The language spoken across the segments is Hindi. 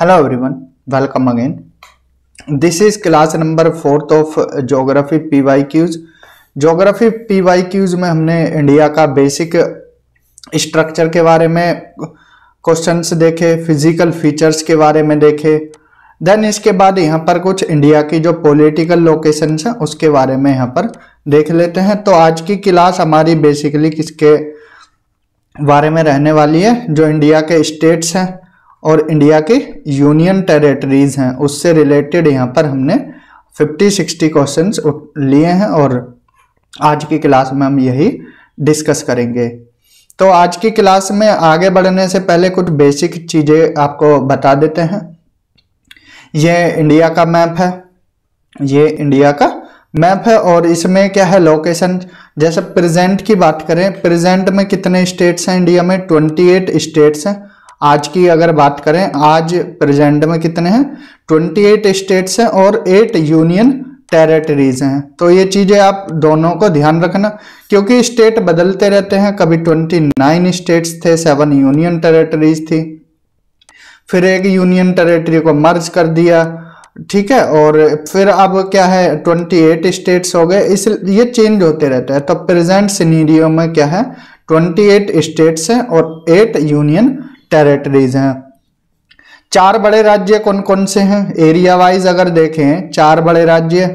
Hello everyone, welcome again. This is class number 4th of Geography PYQs. Geography PYQs में हमने इंडिया का बेसिक स्ट्रक्चर के बारे में क्वेश्चंस देखे, फिजिकल फीचर्स के बारे में देखे, देन इसके बाद यहाँ पर कुछ इंडिया की जो पॉलिटिकल लोकेशंस हैं उसके बारे में यहाँ पर देख लेते हैं। तो आज की क्लास हमारी बेसिकली किसके बारे में रहने वाली है, जो इंडिया के स्टेट्स हैं और इंडिया के यूनियन टेरिटरीज हैं उससे रिलेटेड यहाँ पर हमने 50-60 क्वेश्चंस लिए हैं और आज की क्लास में हम यही डिस्कस करेंगे। तो आज की क्लास में आगे बढ़ने से पहले कुछ बेसिक चीज़ें आपको बता देते हैं। ये इंडिया का मैप है, ये इंडिया का मैप है और इसमें क्या है लोकेशन, जैसे प्रेजेंट की बात करें, प्रेजेंट में कितने स्टेट्स हैं इंडिया में, 28 स्टेट्स हैं। आज की अगर बात करें, आज प्रेजेंट में कितने हैं, 28 स्टेट्स हैं और 8 यूनियन टेरिटरीज हैं। तो ये चीज़ें आप दोनों को ध्यान रखना, क्योंकि स्टेट बदलते रहते हैं। कभी 29 स्टेट्स थे, 7 यूनियन टेरिटरीज थी, फिर एक यूनियन टेरिटरी को मर्ज कर दिया, ठीक है, और फिर अब क्या है 28 स्टेट्स हो गए। इस ये चेंज होते रहते हैं। तो प्रेजेंट सिनेरियो में क्या है, 28 स्टेट्स हैं और 8 यूनियन टेरिटरीज हैं। 4 बड़े राज्य कौन कौन से हैं, एरिया वाइज अगर देखें 4 बड़े राज्य,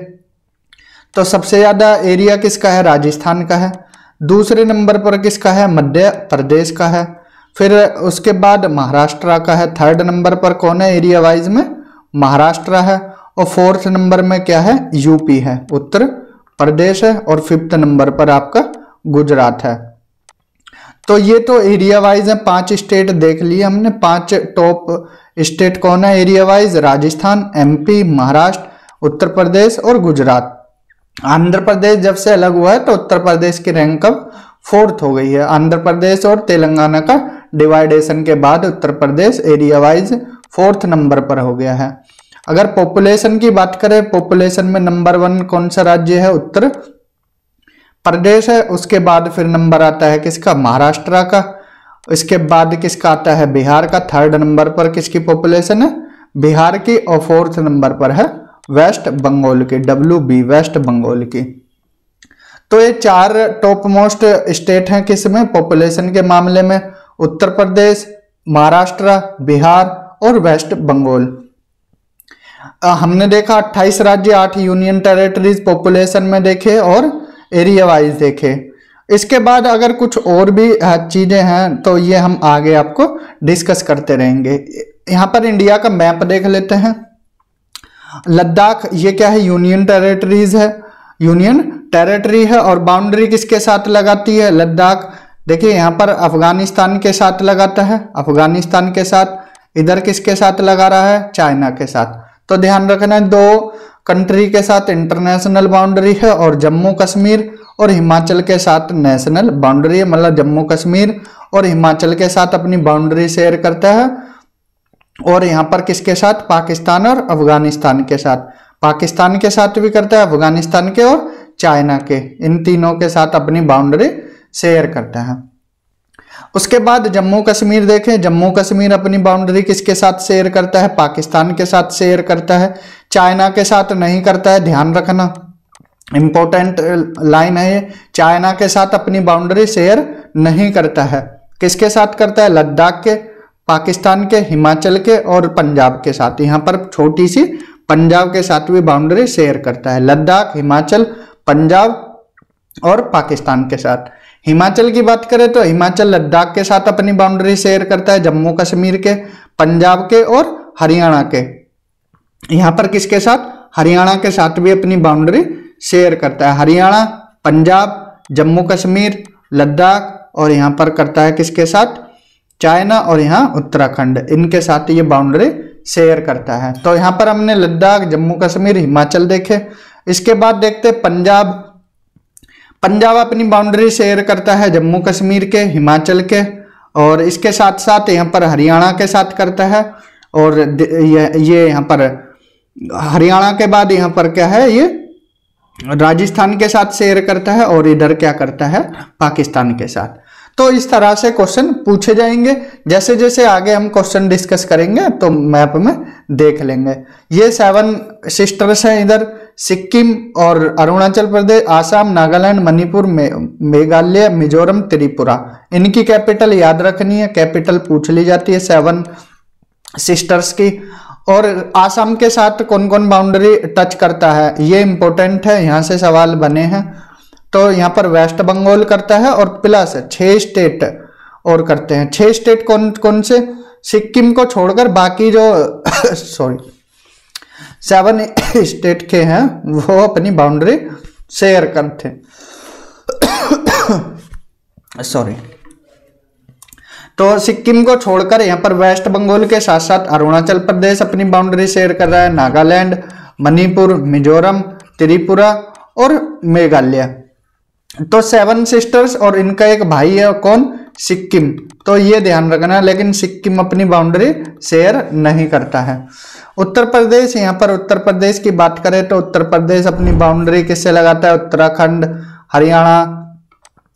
तो सबसे ज्यादा एरिया किसका है, राजस्थान का है। दूसरे नंबर पर किसका है, मध्य प्रदेश का है। फिर उसके बाद महाराष्ट्र का है। थर्ड नंबर पर कौन है एरिया वाइज में, महाराष्ट्र है। और फोर्थ नंबर में क्या है, यूपी है, उत्तर प्रदेश है। और फिफ्थ नंबर पर आपका गुजरात है। तो ये तो एरिया वाइज है। 5 स्टेट देख लिए हमने। 5 टॉप स्टेट कौन है area wise, Rajasthan, MP, Maharashtra, Uttar Pradesh और गुजरात। आंध्र प्रदेश जब से अलग हुआ है तो उत्तर प्रदेश की रैंक अब 4th हो गई है। आंध्र प्रदेश और तेलंगाना का डिवाइडेशन के बाद Uttar Pradesh area wise 4th number पर हो गया है। अगर पॉपुलेशन की बात करें, पॉपुलेशन में नंबर 1 कौन सा राज्य है, उत्तर प्रदेश है। उसके बाद फिर नंबर आता है किसका, महाराष्ट्र का। इसके बाद किसका आता है, बिहार का। 3rd नंबर पर किसकी पॉपुलेशन है, बिहार की। और 4th नंबर पर है वेस्ट बंगाल की, WB, वेस्ट बंगाल की। तो ये 4 टॉप मोस्ट स्टेट हैं किसमें, पॉपुलेशन के मामले में, उत्तर प्रदेश, महाराष्ट्र, बिहार और वेस्ट बंगाल। हमने देखा 28 राज्य, 8 यूनियन टेरिटरीज पॉपुलेशन में देखे और एरिया वाइज देखे। इसके बाद अगर कुछ और भी चीजें हैं तो ये हम आगे आपको डिस्कस करते रहेंगे। यहाँ पर इंडिया का मैप देख लेते हैं। लद्दाख ये क्या है, यूनियन टेरिटरीज है, यूनियन टेरिटरी है। और बाउंड्री किसके साथ लगाती है लद्दाख, देखिए यहाँ पर अफगानिस्तान के साथ लगाता है, अफगानिस्तान के साथ। इधर किसके साथ लगा रहा है, चाइना के साथ। तो ध्यान रखना है 2 कंट्री के साथ इंटरनेशनल बाउंड्री है और जम्मू कश्मीर और हिमाचल के साथ नेशनल बाउंड्री है। मतलब जम्मू कश्मीर और हिमाचल के साथ अपनी बाउंड्री शेयर करता है। और यहाँ पर किसके साथ, पाकिस्तान और अफगानिस्तान के साथ। पाकिस्तान के साथ भी करता है, अफगानिस्तान के और चाइना के, इन तीनों के साथ अपनी बाउंड्री शेयर करता है। उसके बाद जम्मू कश्मीर देखें, जम्मू कश्मीर अपनी बाउंड्री किसके साथ शेयर करता है, पाकिस्तान के साथ शेयर करता है, चाइना के साथ नहीं करता है। ध्यान रखना, इंपॉर्टेंट लाइन है ये, चाइना के साथ अपनी बाउंड्री शेयर नहीं करता है। किसके साथ करता है, लद्दाख के, पाकिस्तान के, हिमाचल के और पंजाब के साथ। यहाँ पर छोटी सी पंजाब के साथ भी बाउंड्री शेयर करता है। लद्दाख, हिमाचल, पंजाब और पाकिस्तान के साथ। हिमाचल की बात करें तो हिमाचल लद्दाख के साथ अपनी बाउंड्री शेयर करता है, जम्मू कश्मीर के, पंजाब के और हरियाणा के। यहाँ पर किसके साथ, हरियाणा के साथ भी अपनी बाउंड्री शेयर करता है। हरियाणा, पंजाब, जम्मू कश्मीर, लद्दाख और यहाँ पर करता है किसके साथ, चाइना और यहाँ उत्तराखंड, इनके साथ ये बाउंड्री शेयर करता है। तो यहाँ पर हमने लद्दाख, जम्मू कश्मीर, हिमाचल देखे। इसके बाद देखते पंजाब। पंजाब अपनी बाउंड्री शेयर करता है जम्मू कश्मीर के, हिमाचल के और इसके साथ साथ यहाँ पर हरियाणा के साथ करता है। और ये यहाँ पर हरियाणा के बाद यहाँ पर क्या है, ये राजस्थान के साथ शेयर करता है और इधर क्या करता है, पाकिस्तान के साथ। तो इस तरह से क्वेश्चन पूछे जाएंगे। जैसे जैसे आगे हम क्वेश्चन डिस्कस करेंगे तो मैप में देख लेंगे। ये 7 सिस्टर्स हैं इधर, सिक्किम और अरुणाचल प्रदेश, आसाम, नागालैंड, मणिपुर, मेघालय, मिजोरम, त्रिपुरा। इनकी कैपिटल याद रखनी है, कैपिटल पूछ ली जाती है 7 सिस्टर्स की। और आसाम के साथ कौन कौन बाउंड्री टच करता है, ये इंपॉर्टेंट है, यहाँ से सवाल बने हैं। तो यहाँ पर वेस्ट बंगाल करता है और प्लस 6 स्टेट और करते हैं। 6 स्टेट कौन कौन से, सिक्किम को छोड़कर बाकी जो सॉरी 7 स्टेट के हैं वो अपनी बाउंड्री शेयर करते हैं। सॉरी, तो सिक्किम को छोड़कर यहाँ पर वेस्ट बंगाल के साथ साथ अरुणाचल प्रदेश अपनी बाउंड्री शेयर कर रहा है, नागालैंड, मणिपुर, मिजोरम, त्रिपुरा और मेघालय। तो 7 सिस्टर्स और इनका एक भाई है कौन, सिक्किम। तो ये ध्यान रखना, लेकिन सिक्किम अपनी बाउंड्री शेयर नहीं करता है। उत्तर प्रदेश, यहाँ पर उत्तर प्रदेश की बात करें तो उत्तर प्रदेश अपनी बाउंड्री किससे लगाता है, उत्तराखंड, हरियाणा,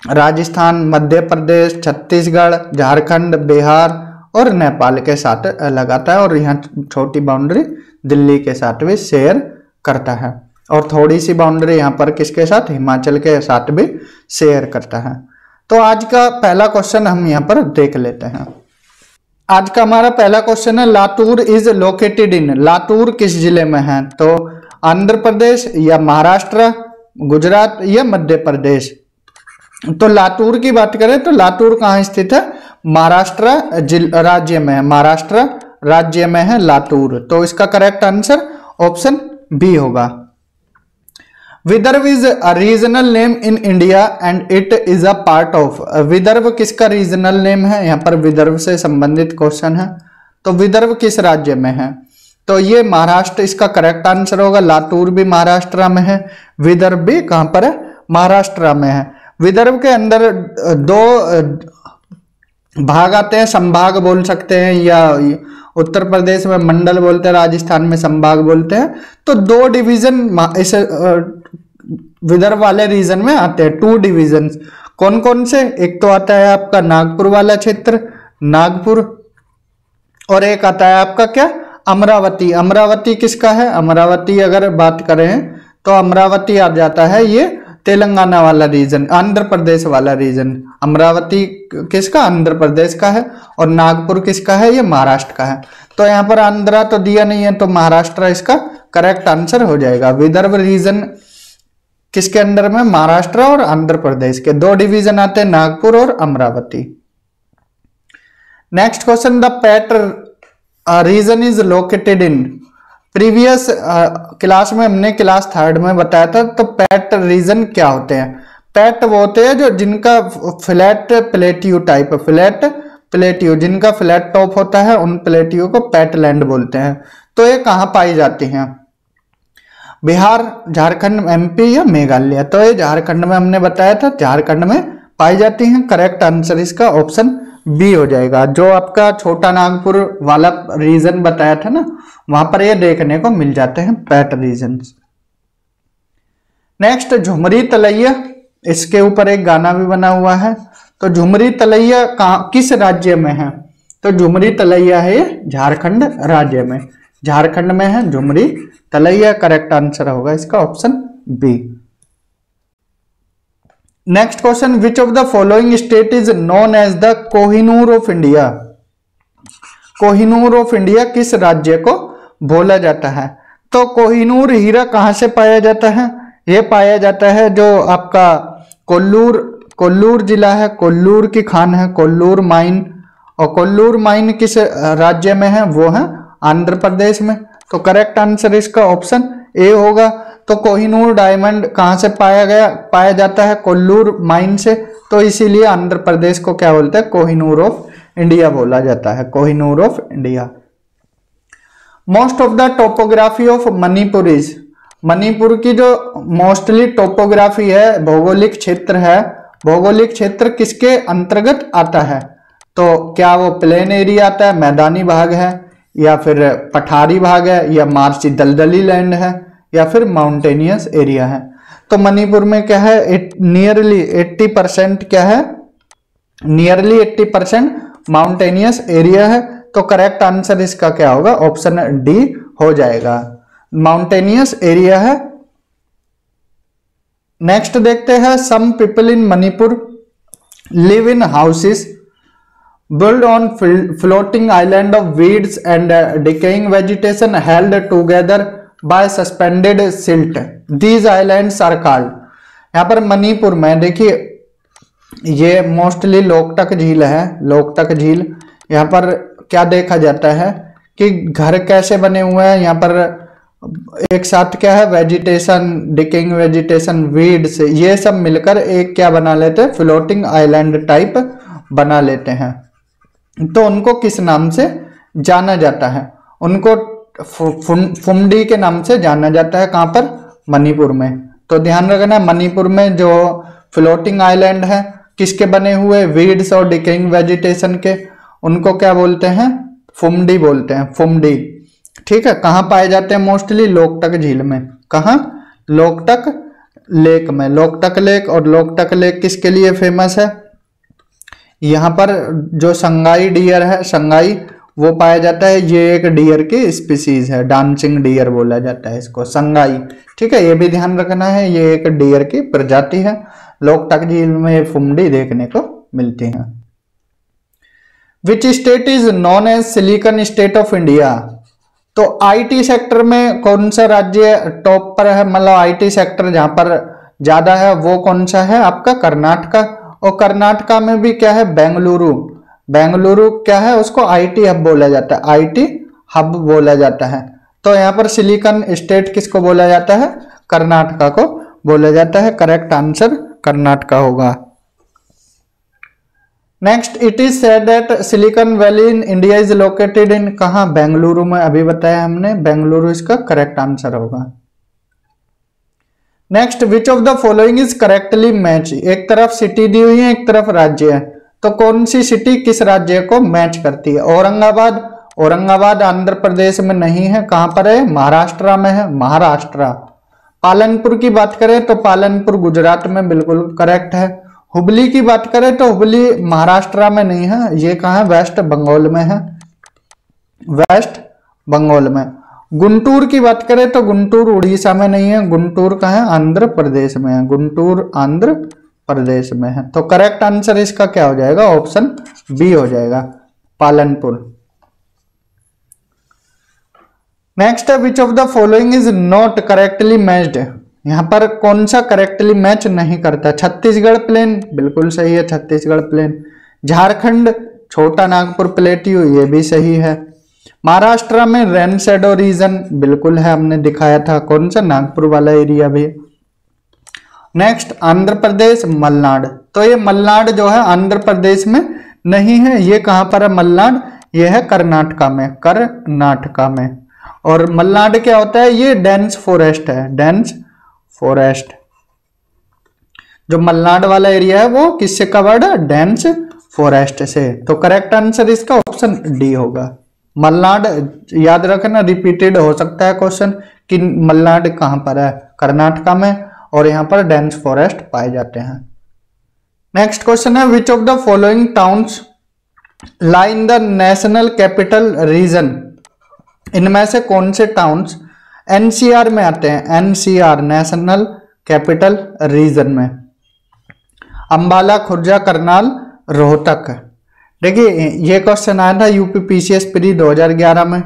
राजस्थान, मध्य प्रदेश, छत्तीसगढ़, झारखंड, बिहार और नेपाल के साथ लगाता है। और यहाँ छोटी बाउंड्री दिल्ली के साथ भी शेयर करता है। और थोड़ी सी बाउंड्री यहाँ पर किसके साथ, हिमाचल के साथ भी शेयर करता है। तो आज का पहला क्वेश्चन हम यहाँ पर देख लेते हैं। आज का हमारा पहला क्वेश्चन है, लातूर इज लोकेटेड इन, लातूर किस जिले में है, तो आंध्र प्रदेश या महाराष्ट्र, गुजरात या मध्य प्रदेश। तो लातूर की बात करें तो लातूर कहाँ स्थित है, महाराष्ट्र राज्य में है, महाराष्ट्र राज्य में है लातूर। तो इसका करेक्ट आंसर ऑप्शन बी होगा। Vidarbha is a regional name in India and it is a part of, Vidarbha किसका रीजनल नेम है, यहाँ पर विदर्भ से संबंधित क्वेश्चन है। तो विदर्भ किस राज्य में है, तो ये महाराष्ट्र इसका करेक्ट आंसर होगा। लातूर भी महाराष्ट्र में है, विदर्भ भी कहां पर है, महाराष्ट्र में है। विदर्भ के अंदर 2 भाग आते हैं, संभाग बोल सकते हैं या उत्तर प्रदेश में मंडल बोलते हैं, राजस्थान में संभाग बोलते हैं। तो 2 डिवीजन इस विदर्भ वाले रीजन में आते हैं, 2 डिवीजन। कौन कौन से, एक तो आता है आपका नागपुर वाला क्षेत्र, नागपुर, और एक आता है आपका क्या, अमरावती। अमरावती किसका है, अमरावती अगर बात करें तो अमरावती आ जाता है ये तेलंगाना वाला रीजन, आंध्र प्रदेश वाला रीजन। अमरावती किसका, आंध्र प्रदेश का है, और नागपुर किसका है, ये महाराष्ट्र का है। तो यहाँ पर आंध्रा तो दिया नहीं है, तो महाराष्ट्र इसका करेक्ट आंसर हो जाएगा। विदर्भ रीजन किसके अंडर में, महाराष्ट्र और आंध्र प्रदेश के 2 डिवीजन आते हैं, नागपुर और Amravati. Next question, the Pat region is located in, previous class में हमने क्लास 3rd में बताया था। तो पैट रीजन क्या होते हैं, पैट वो होते हैं जो जिनका flat plateau type, flat plateau जिनका फ्लैट टॉप होता है, उन प्लेट्यू को पैटलैंड बोलते हैं। तो ये कहाँ पाई जाती हैं, बिहार, झारखंड, एमपी या मेघालय। तो ये झारखंड में हमने बताया था, झारखंड में पाई जाती हैं। करेक्ट आंसर इसका ऑप्शन बी हो जाएगा। जो आपका छोटा नागपुर वाला रीजन बताया था ना, वहां पर ये देखने को मिल जाते हैं पैट रीजन। नेक्स्ट, झुमरी तलैया, इसके ऊपर एक गाना भी बना हुआ है। तो झुमरी तलैया किस राज्य में है, तो झुमरी तलैया है ये झारखंड राज्य में, झारखंड में है झुमरी तलैया। करेक्ट आंसर होगा इसका option B. Next question, which of the following state is known as the Kohinoor of India, Kohinoor of India किस राज्य को बोला जाता है। तो कोहिनूर हीरा कहां से पाया जाता है, यह पाया जाता है जो आपका कोल्लूर जिला है, कोल्लूर की खान है, कोल्लूर माइन। और कोल्लूर माइन किस राज्य में है, वो है आंध्र प्रदेश में। तो करेक्ट आंसर इसका ऑप्शन ए होगा। तो कोहिनूर डायमंड कहां से पाया जाता है, कोल्लूर माइन से। तो इसीलिए आंध्र प्रदेश को क्या बोलते हैं, कोहिनूर ऑफ इंडिया बोला जाता है, Kohinoor of India. Most of the topography of Manipur is, Manipur की जो मोस्टली टोपोग्राफी है, भौगोलिक क्षेत्र है, भौगोलिक क्षेत्र किसके अंतर्गत आता है। तो क्या वो प्लेन एरिया आता है, मैदानी भाग है, या फिर पठारी भाग है, या मार्ची दलदली लैंड है, या फिर माउंटेनियस एरिया है। तो मणिपुर में क्या है, नियरली 80% क्या है, नियरली 80% माउंटेनियस एरिया है। तो करेक्ट आंसर इसका क्या होगा, ऑप्शन डी हो जाएगा, माउंटेनियस एरिया है। नेक्स्ट देखते हैं, some people in Manipur live in houses built on floating island of weeds and decaying vegetation held together by suspended silt. These islands are called। यहाँ पर मणिपुर में देखिए, ये मोस्टली लोकटक झील है, लोकटक झील। यहाँ पर क्या देखा जाता है कि घर कैसे बने हुए हैं, यहाँ पर एक साथ क्या है, वेजिटेशन, डिकेइंग वेजिटेशन, वीड्स, ये सब मिलकर एक क्या बना लेते हैं, फ्लोटिंग आइलैंड टाइप बना लेते हैं। तो उनको किस नाम से जाना जाता है, उनको फुमडी के नाम से जाना जाता है। कहां पर, मणिपुर में। तो ध्यान रखना, मणिपुर में जो फ्लोटिंग आइलैंड है किसके बने हुए, वीड्स और डिकेइंग वेजिटेशन के, उनको क्या बोलते हैं, फुमडी बोलते हैं, फुमडी। ठीक है, कहां पाए जाते हैं, मोस्टली लोकटक झील में। कहां, लोकटक लेक में। लोकटक लेक, और लोकटक लेक किसके लिए फेमस है, यहाँ पर जो संगाई डियर है, संगाई, वो पाया जाता है। ये एक डियर की स्पीसीज है, डांसिंग डियर बोला जाता है इसको, संगाई। ठीक है, ये भी ध्यान रखना है, ये एक डियर की प्रजाति है। लोकटक झील में फुमडी देखने को मिलती है। Which state is known as silicon state of India. तो आईटी सेक्टर में कौन सा राज्य टॉप पर है, मतलब आईटी सेक्टर जहां पर ज्यादा है वो कौन सा है, आपका कर्नाटका। और कर्नाटका में भी क्या है, बेंगलुरु। बेंगलुरु क्या है, उसको आईटी हब बोला जाता है, आईटी हब बोला जाता है। तो यहाँ पर सिलिकॉन स्टेट किसको बोला जाता है, कर्नाटका को बोला जाता है। करेक्ट आंसर कर्नाटका होगा। Next, it is said that silicon valley in India is located इन, कहां, बेंगलुरु में। अभी बताया हमने, बेंगलुरु इसका करेक्ट आंसर होगा। Next, which of the following is correctly match. एक तरफ सिटी दी हुई है, एक तरफ राज्य है, तो कौन सी सिटी किस राज्य को मैच करती है। औरंगाबाद, औरंगाबाद आंध्र प्रदेश में नहीं है, कहां पर है, महाराष्ट्र में है, महाराष्ट्र। पालनपुर की बात करें तो पालनपुर गुजरात में बिल्कुल करेक्ट है। हुबली की बात करें तो हुबली महाराष्ट्र में नहीं है, ये कहां है, वेस्ट बंगाल में है, वेस्ट बंगाल में। गुंटूर की बात करें तो गुंटूर उड़ीसा में नहीं है, गुंटूर कहां है, आंध्र प्रदेश में है, गुंटूर आंध्र प्रदेश में है। तो करेक्ट आंसर इसका क्या हो जाएगा, ऑप्शन बी हो जाएगा, पालनपुर। नेक्स्ट है, which of the following is not correctly matched. यहां पर कौन सा करेक्टली मैच नहीं करता। छत्तीसगढ़ प्लेन, बिल्कुल सही है, छत्तीसगढ़ प्लेन। झारखंड, छोटा नागपुर प्लेट्यू, ये भी सही है। महाराष्ट्र में रेन शेडो रीजन, बिल्कुल है, हमने दिखाया था, कौन सा, नागपुर वाला एरिया भी। नेक्स्ट, आंध्र प्रदेश, मलनाड। तो ये मलनाड जो है आंध्र प्रदेश में नहीं है, ये कहां पर है, मलनाड, ये है कर्नाटका में, कर्नाटका में। और मलनाड क्या होता है, ये डेंस फॉरेस्ट है, डेंस फॉरेस्ट। जो मलनाड वाला एरिया है वो किससे कवर्ड है, डेंस फॉरेस्ट से। तो करेक्ट आंसर इसका ऑप्शन डी होगा। मलनाड याद रखना, रिपीटेड हो सकता है क्वेश्चन कि मलनाड कहां पर है, कर्नाटका में, और यहां पर डेंस फॉरेस्ट पाए जाते हैं। नेक्स्ट क्वेश्चन है, which of the following towns lie in the national capital region. इनमें से कौन से टाउन्स एनसीआर में आते हैं, एनसीआर नेशनल कैपिटल रीजन में। अंबाला, खुर्जा, करनाल, रोहतक। देखिए ये क्वेश्चन आया था यूपी पीसीएस प्री 2011 में।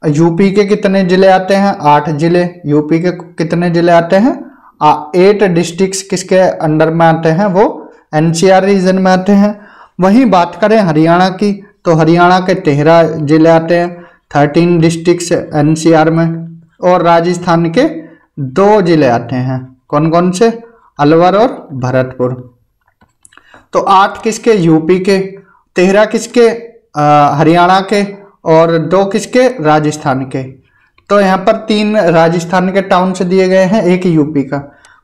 यूपी के कितने जिले आते हैं, 8 जिले। यूपी के कितने जिले आते हैं, 8 डिस्ट्रिक्ट्स किसके अंडर में आते हैं, वो एनसीआर रीजन में आते हैं। वहीं बात करें हरियाणा की, तो हरियाणा के 13 जिले आते हैं, 13 डिस्ट्रिक्ट्स एनसीआर में। और राजस्थान के 2 जिले आते हैं, कौन कौन से, अलवर और भरतपुर। तो 8 किसके, यूपी के, 13 किसके, हरियाणा के, और 2 किसके, राजस्थान के। तो यहाँ पर 3 राजस्थान के टाउन से दिए गए हैं, एक यूपी का।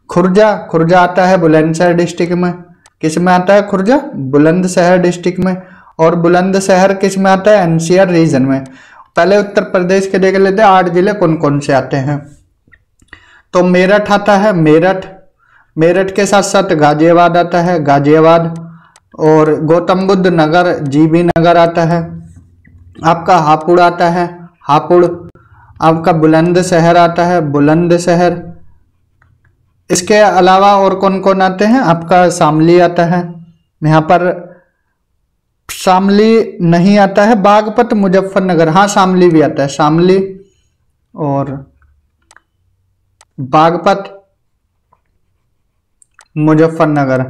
खुर्जा, खुर्जा आता है बुलंदशहर डिस्ट्रिक्ट में। किस में आता है खुर्जा, बुलंदशहर डिस्ट्रिक्ट में। और बुलंदशहर किस में आता है, एनसीआर रीजन में। पहले उत्तर प्रदेश के देख लेते हैं 8 जिले कौन कौन से आते हैं। तो मेरठ आता है, मेरठ, मेरठ के साथ साथ गाजियाबाद आता है, गाजियाबाद। और गौतम बुद्ध नगर जीबी नगर आता है, आपका हापुड़ आता है हापुड़, आपका बुलंदशहर आता है बुलंदशहर। इसके अलावा और कौन कौन आते हैं, आपका शामली आता है, यहाँ पर शामली नहीं आता है, बागपत मुजफ्फरनगर, हाँ शामली भी आता है, शामली और बागपत मुजफ्फरनगर।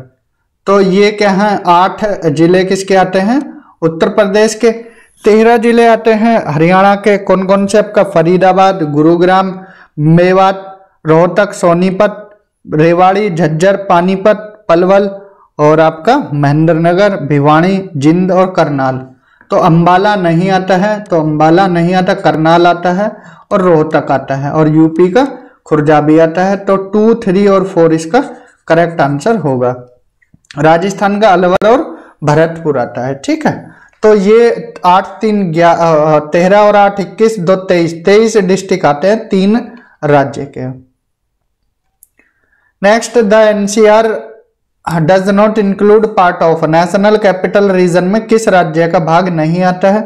तो ये क्या है, 8 जिले किसके आते हैं, उत्तर प्रदेश के। 13 जिले आते हैं हरियाणा के, कौन कौन से, आपका फरीदाबाद, गुरुग्राम, मेवात, रोहतक, सोनीपत, रेवाड़ी, झज्जर, पानीपत, पलवल और आपका महेंद्रनगर, भिवानी, जिंद और करनाल। तो अंबाला नहीं आता है, तो अंबाला नहीं आता, करनाल आता है और रोहतक आता है, और यूपी का खुर्जा भी आता है। तो 2, 3 और 4 इसका करेक्ट आंसर होगा। राजस्थान का अलवर और भरतपुर आता है, ठीक है। तो ये 8, 3, 13 और 8, 21, 2, 23 डिस्ट्रिक्ट आते हैं 3 राज्य के। Next, the NCR does not include part of, national capital region में किस राज्य का भाग नहीं आता है,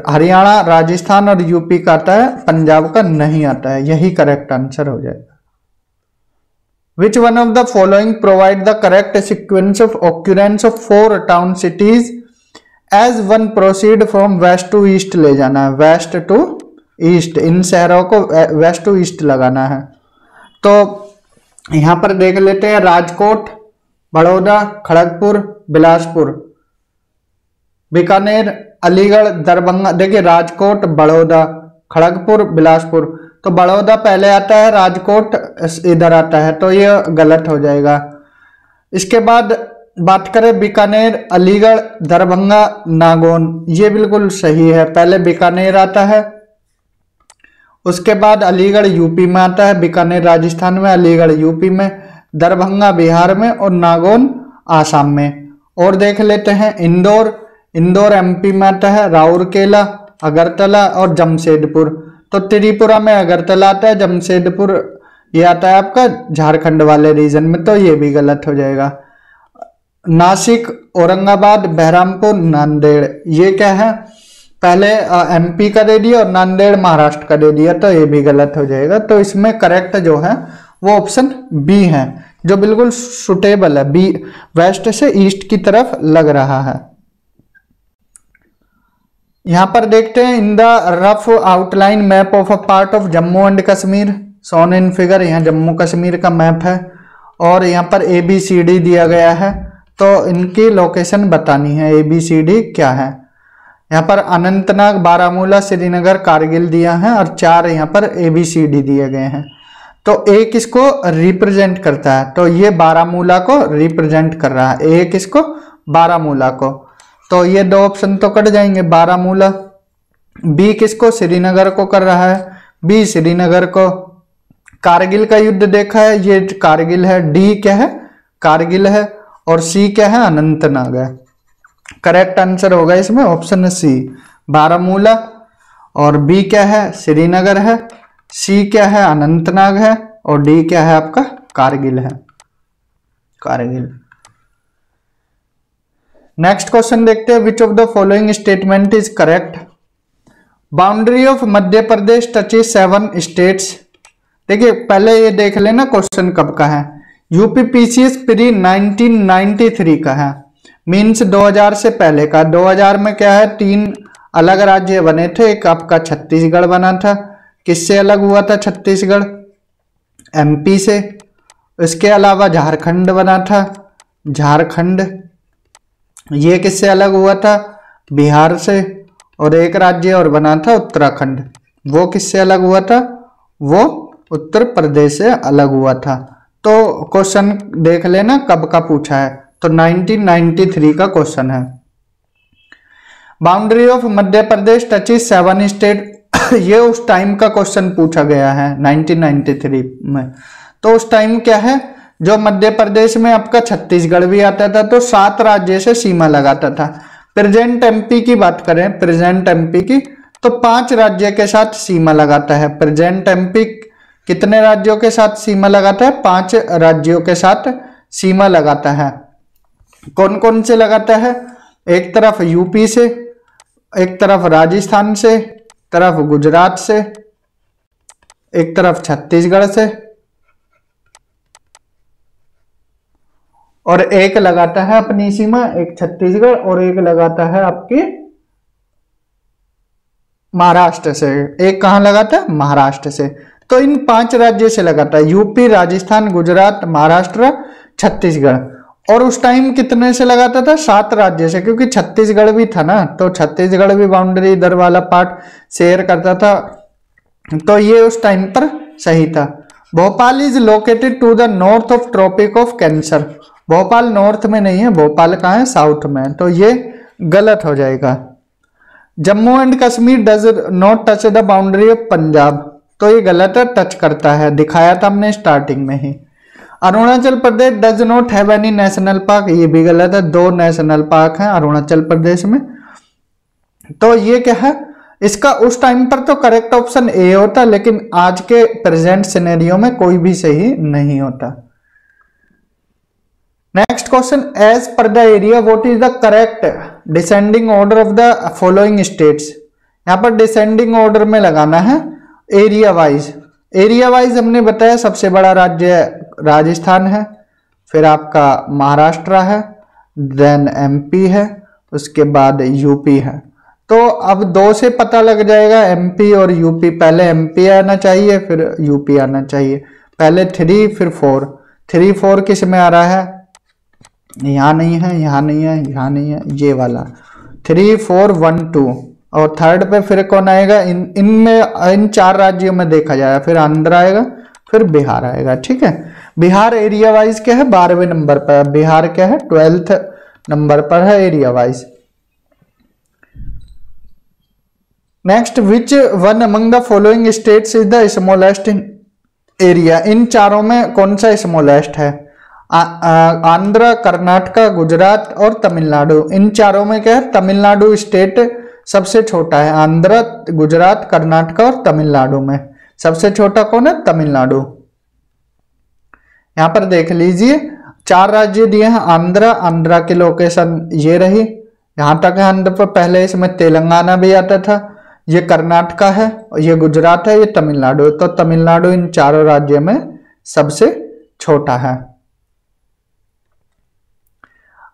हरियाणा, राजस्थान और यूपी का आता है, पंजाब का नहीं आता है, यही करेक्ट आंसर हो जाएगा। Which one of the following provide the correct sequence of occurrence of 4 town cities as one proceed from west to east ले जाना है, west to east, इन शहरों को west to east लगाना है। तो यहाँ पर देख लेते हैं, राजकोट, बड़ौदा, खड़गपुर, बिलासपुर, बीकानेर, अलीगढ़, दरभंगा। देखिए राजकोट, बड़ौदा, खड़गपुर, बिलासपुर, तो बड़ौदा पहले आता है, राजकोट इधर आता है, तो ये गलत हो जाएगा। इसके बाद बात करें बीकानेर, अलीगढ़, दरभंगा, नागौन, ये बिल्कुल सही है, पहले बीकानेर आता है, उसके बाद अलीगढ़ यूपी में आता है, बीकानेर राजस्थान में, अलीगढ़ यूपी में, दरभंगा बिहार में और नागौन आसाम में। और देख लेते हैं इंदौर, इंदौर एमपी में आता है, राउरकेला, अगरतला और जमशेदपुर। तो त्रिपुरा में अगरतला आता है, जमशेदपुर ये आता है आपका झारखंड वाले रीजन में, तो ये भी गलत हो जाएगा। नासिक, औरंगाबाद, बहरामपुर, नांदेड़, ये क्या है, पहले एमपी का दे दिया और नांदेड़ महाराष्ट्र का दे दिया, तो ये भी गलत हो जाएगा। तो इसमें करेक्ट जो है वो ऑप्शन बी है, जो बिल्कुल सुटेबल है, बी वेस्ट से ईस्ट की तरफ लग रहा है। यहां पर देखते हैं, in the rough outline map of a part of Jammu and Kashmir shown in figure, यहाँ जम्मू कश्मीर का मैप है और यहाँ पर ABCD दिया गया है, तो इनकी लोकेशन बतानी है, ABCD क्या है। यहाँ पर अनंतनाग, बारामूला, श्रीनगर, कारगिल दिया है और 4 यहाँ पर ABCD दिए गए हैं। तो एक इसको रिप्रेजेंट करता है, तो ये बारामूला को रिप्रेजेंट कर रहा है, एक इसको बारामूला को, तो ये 2 ऑप्शन तो कट जाएंगे, बारामूला। बी किसको, श्रीनगर को कर रहा है, बी श्रीनगर को। कारगिल का युद्ध देखा है, ये कारगिल है, डी क्या है, कारगिल है, और सी क्या है, अनंतनाग है। करेक्ट आंसर होगा इसमें ऑप्शन सी, बारामूला, और बी क्या है, श्रीनगर है, सी क्या है, अनंतनाग है, और डी क्या है आपका, कारगिल है, कारगिल। नेक्स्ट क्वेश्चन देखते हैं, which of the following statement is correct. Boundary of Madhya Pradesh touches 7 states. देखिए पहले ये देख लेना क्वेश्चन कब का है, यूपीपीसीएस प्री 1993 का है, मीन्स 2000 से पहले का। 2000 में क्या है, 3 अलग राज्य बने थे, एक आपका छत्तीसगढ़ बना था, किससे अलग हुआ था छत्तीसगढ़, एमपी से। इसके अलावा झारखंड बना था, झारखंड ये किससे अलग हुआ था, बिहार से। और एक राज्य और बना था उत्तराखंड, वो किससे अलग हुआ था, वो उत्तर प्रदेश से अलग हुआ था। तो क्वेश्चन देख लेना कब का पूछा है, तो 1993 का क्वेश्चन है। Boundary of Madhya Pradesh touches 7 state, ये उस टाइम का क्वेश्चन पूछा गया है 1993 में। तो उस टाइम क्या है, जो मध्य प्रदेश में आपका छत्तीसगढ़ भी आता था, तो 7 राज्य से सीमा लगाता था। प्रेजेंट एमपी की बात करें, प्रेजेंट एमपी की, तो 5 राज्य के साथ सीमा लगाता है। प्रेजेंट एमपी कितने राज्यों के साथ सीमा लगाता है, 5 राज्यों के साथ सीमा लगाता है। कौन कौन से लगाता है? एक तरफ यूपी से, एक तरफ राजस्थान से, तरफ गुजरात से, एक तरफ छत्तीसगढ़ से, और एक लगाता है अपनी सीमा, एक छत्तीसगढ़ और एक लगाता है आपके महाराष्ट्र से। एक कहां लगाता है? महाराष्ट्र से। तो इन 5 राज्यों से लगाता है, यूपी, राजस्थान, गुजरात, महाराष्ट्र, छत्तीसगढ़। और उस टाइम कितने से लगाता था? 7 राज्य से, क्योंकि छत्तीसगढ़ भी था ना, तो छत्तीसगढ़ भी बाउंड्री इधर वाला पार्ट शेयर करता था, तो ये उस टाइम पर सही था। Bhopal is located to the north of Tropic of Cancer. Bhopal north में नहीं है, भोपाल कहाँ है? साउथ में, तो ये गलत हो जाएगा। Jammu and Kashmir does not touch the boundary of Punjab, तो ये गलत है, टच करता है, दिखाया था हमने स्टार्टिंग में ही। Arunachal Pradesh does not have any national park, ये भी गलत है, 2 नेशनल पार्क हैं अरुणाचल प्रदेश में। तो ये क्या है इसका? उस टाइम पर तो करेक्ट ऑप्शन ए होता, लेकिन आज के प्रेजेंट सिनेरियो में कोई भी सही नहीं होता। Next question, as per the area what is the correct descending order of the following states. यहाँ पर डिसेंडिंग ऑर्डर में लगाना है एरिया वाइज। एरिया वाइज हमने बताया सबसे बड़ा राज्य राजस्थान है, फिर आपका महाराष्ट्र है, देन एमपी है, उसके बाद यूपी है। तो अब 2 से पता लग जाएगा, एमपी और यूपी। पहले एमपी आना चाहिए, फिर यूपी आना चाहिए। पहले 3 फिर 4। 3 4 किस में आ रहा है? यहाँ नहीं है, यहाँ नहीं है, यहाँ नहीं है, ये वाला 3 4 1 2। और थर्ड पे फिर कौन आएगा? इन 4 राज्यों में देखा जाएगा, फिर आंध्र आएगा, फिर बिहार आएगा। ठीक है, बिहार एरिया वाइज क्या है? 12वें नंबर पर। बिहार क्या है? 12th नंबर पर है area wise. Next, which one among the following states is the smallest in area. इन चारों में कौन सा स्मॉलेस्ट है? आंध्र, कर्नाटका, गुजरात और तमिलनाडु। इन चारों में क्या है? तमिलनाडु स्टेट सबसे छोटा है। आंध्र, गुजरात, कर्नाटका और तमिलनाडु में सबसे छोटा कौन है? तमिलनाडु। यहां पर देख लीजिए 4 राज्य दिए हैं। आंध्रा की लोकेशन ये रही, यहां तक है आंध्र पर। पहले इसमें तेलंगाना भी आता था। ये कर्नाटका है, ये गुजरात है, ये तमिलनाडु। तो तमिलनाडु इन चारों राज्यों में सबसे छोटा है।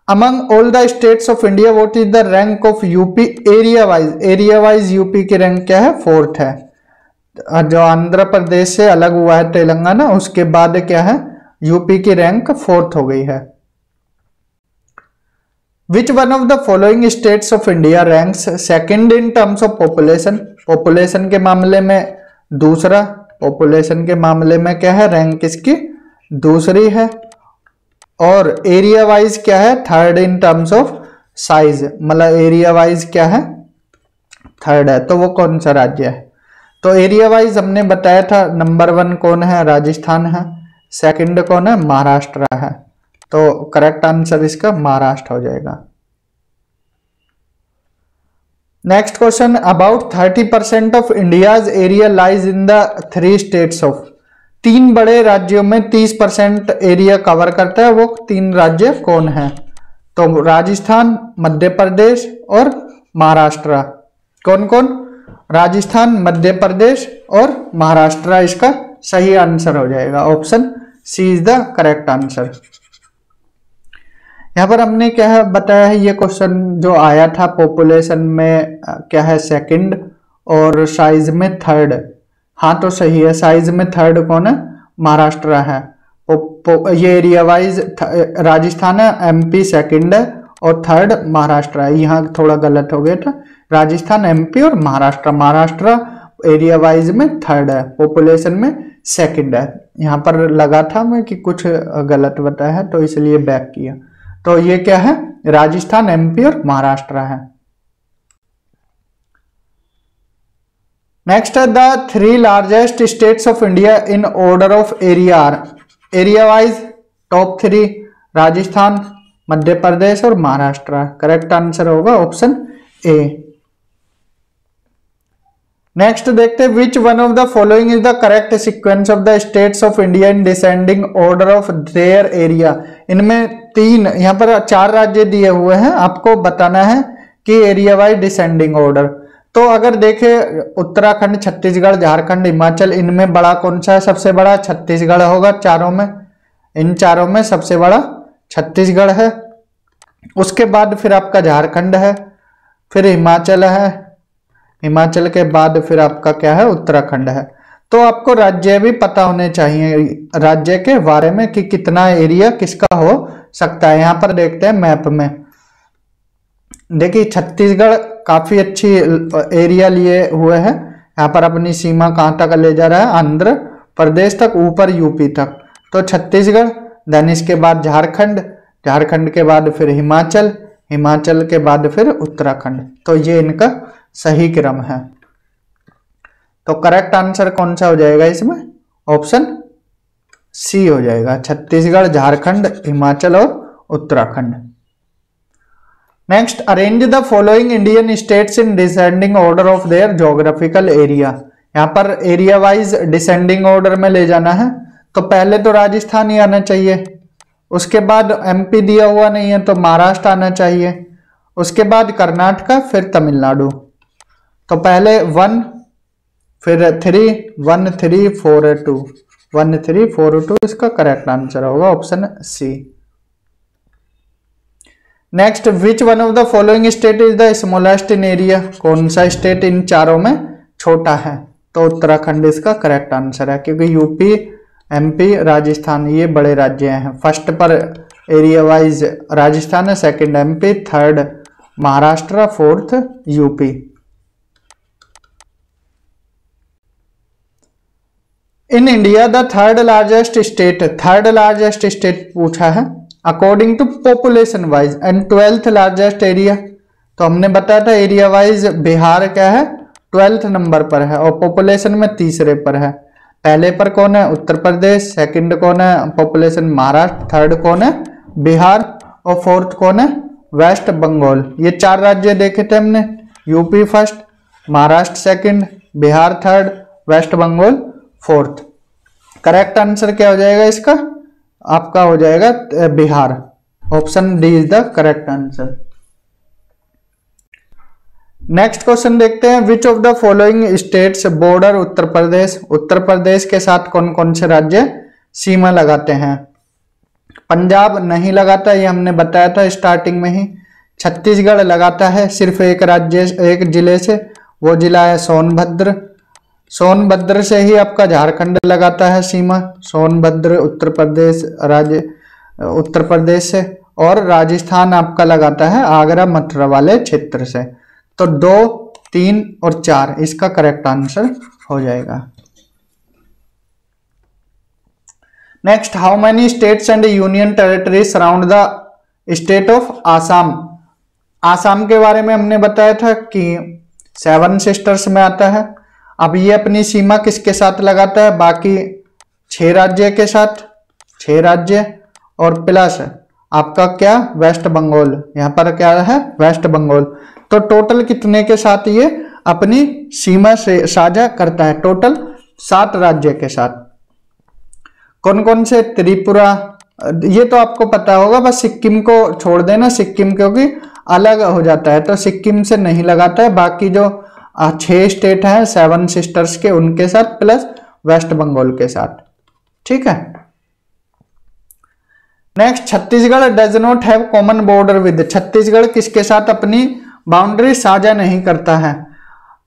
Among all the states of India, what is the rank of UP area wise? Area wise UP की रैंक क्या है? 4th है। जो आंध्र प्रदेश से अलग हुआ है तेलंगाना, उसके बाद क्या है? यूपी की रैंक 4th हो गई है। Which one of the following states of India ranks second in terms of population? Population के मामले में दूसरा, पॉपुलेशन के मामले में क्या है? रैंक इसकी दूसरी है। और एरिया वाइज क्या है? 3rd in terms of size, मतलब एरिया वाइज क्या है? 3rd है। तो वो कौन सा राज्य है? तो एरिया वाइज हमने बताया था नंबर 1 कौन है? राजस्थान है। 2nd कौन है? महाराष्ट्र है। तो करेक्ट आंसर इसका महाराष्ट्र हो जाएगा। Next question, about 30% of India's area lies in the 3 states of. 3 बड़े राज्यों में 30% एरिया कवर करता है, वो 3 राज्य कौन है? तो राजस्थान, मध्य प्रदेश और महाराष्ट्र। कौन कौन? राजस्थान, मध्य प्रदेश और महाराष्ट्र इसका सही आंसर हो जाएगा। Option C is the correct answer. यहाँ पर हमने क्या है बताया है, ये क्वेश्चन जो आया था पॉपुलेशन में क्या है? 2nd और साइज में 3rd। हाँ तो सही है, साइज में 3rd कौन है? महाराष्ट्र है। ये एरिया वाइज राजस्थान है, एमपी 2nd है और 3rd महाराष्ट्र है। यहाँ थोड़ा गलत हो गया था, राजस्थान, एमपी और महाराष्ट्र। महाराष्ट्र एरिया वाइज में 3rd है, पॉपुलेशन में 2nd है। यहाँ पर लगा था मैं कि कुछ गलत बताया है, तो इसलिए बैक किया। तो ये क्या है? राजस्थान, एमपी और महाराष्ट्र है। नेक्स्ट है the 3 largest states of India in order of area. Area wise top 3 Rajasthan, Madhya Pradesh और महाराष्ट्र। करेक्ट आंसर होगा ऑप्शन ए। नेक्स्ट देखते हैं, which one of the following is the correct sequence of the states of India in descending order of their area. इनमें तीन, यहाँ पर 4 राज्य दिए हुए हैं, आपको बताना है कि एरिया वाइज डिसेंडिंग ऑर्डर। तो अगर देखे उत्तराखंड, छत्तीसगढ़, झारखंड, हिमाचल, इनमें बड़ा कौन सा है? सबसे बड़ा छत्तीसगढ़ होगा चारों में, इन चारों में सबसे बड़ा छत्तीसगढ़ है। उसके बाद फिर आपका झारखंड है, फिर हिमाचल है, हिमाचल के बाद फिर आपका क्या है? उत्तराखंड है। तो आपको राज्य भी पता होने चाहिए, राज्य के बारे में कि कितना एरिया किसका हो सकता है। यहां पर देखते हैं मैप में, देखिए छत्तीसगढ़ काफी अच्छी एरिया लिए हुए है। यहाँ पर अपनी सीमा कहाँ तक ले जा रहा है? आंध्र प्रदेश तक, ऊपर यूपी तक। तो छत्तीसगढ़, देन इसके बाद झारखंड, झारखंड के बाद फिर हिमाचल, हिमाचल के बाद फिर उत्तराखंड। तो ये इनका सही क्रम है। तो करेक्ट आंसर कौन सा हो जाएगा इसमें? ऑप्शन सी हो जाएगा, छत्तीसगढ़, झारखंड, हिमाचल और Uttarakhand. Next, arrange the following Indian states in descending order of there geographical area. यहाँ पर एरिया वाइज डिसेंडिंग ऑर्डर में ले जाना है। तो पहले तो राजस्थान ही आना चाहिए, उसके बाद एमपी दिया हुआ नहीं है तो महाराष्ट्र आना चाहिए, उसके बाद कर्नाटका, फिर तमिलनाडु। तो पहले 1, फिर 3, 1 3 4 2, 1 3 4 2 इसका करेक्ट आंसर होगा option C. Next, which one of the following state is the smallest in area. कौन सा स्टेट इन चारों में छोटा है? तो उत्तराखंड इसका करेक्ट आंसर है, क्योंकि यूपी, एमपी, राजस्थान ये बड़े राज्य हैं। फर्स्ट पर एरिया वाइज राजस्थान है, second MP, third Maharashtra, fourth UP. In India the third largest state पूछा है according to population wise and 12th largest area. तो हमने बताया था एरिया वाइज बिहार क्या है? 12th नंबर पर है और पॉपुलेशन में तीसरे पर है। पहले पर कौन है? उत्तर प्रदेश, सेकंड कौन है? पॉपुलेशन महाराष्ट्र, थर्ड कौन है? बिहार, और फोर्थ कौन है? वेस्ट बंगाल। ये 4 राज्य देखे थे हमने, UP first, Maharashtra second, Bihar third, West Bengal fourth. Correct answer क्या हो जाएगा इसका? आपका हो जाएगा Bihar, option D is the correct answer. Next question देखते हैं, which of the following states border Uttar Pradesh. Uttar Pradesh के साथ कौन कौन से राज्य सीमा लगाते हैं? पंजाब नहीं लगाता, ये हमने बताया था स्टार्टिंग में ही। छत्तीसगढ़ लगाता है सिर्फ एक राज्य, एक जिले से, वो जिला है सोनभद्र। सोनभद्र से ही आपका झारखंड लगाता है सीमा, सोनभद्र उत्तर प्रदेश से। और राजस्थान आपका लगाता है आगरा मथुरा वाले क्षेत्र से। तो 2, 3 और 4 इसका करेक्ट आंसर हो जाएगा। Next, how many states and union territory surround the state of Assam. Assam के बारे में हमने बताया था कि 7 सिस्टर्स में आता है। अब ये अपनी सीमा किसके साथ लगाता है? बाकी 6 राज्य के साथ, 6 राज्य और प्लस आपका क्या? वेस्ट बंगाल। यहाँ पर क्या है? वेस्ट बंगाल। तो टोटल कितने के साथ ये अपनी सीमा से साझा करता है? टोटल 7 राज्य के साथ। कौन कौन से? त्रिपुरा, ये तो आपको पता होगा, बस सिक्किम को छोड़ देना, सिक्किम क्योंकि अलग हो जाता है तो सिक्किम से नहीं लगाता है। बाकी जो 6 स्टेट हैं 7 सिस्टर्स के, उनके साथ प्लस वेस्ट बंगाल के साथ। ठीक है। Next, Chhattisgarh does not have common border with. Chhattisgarh किसके साथ अपनी बाउंड्री साझा नहीं करता है?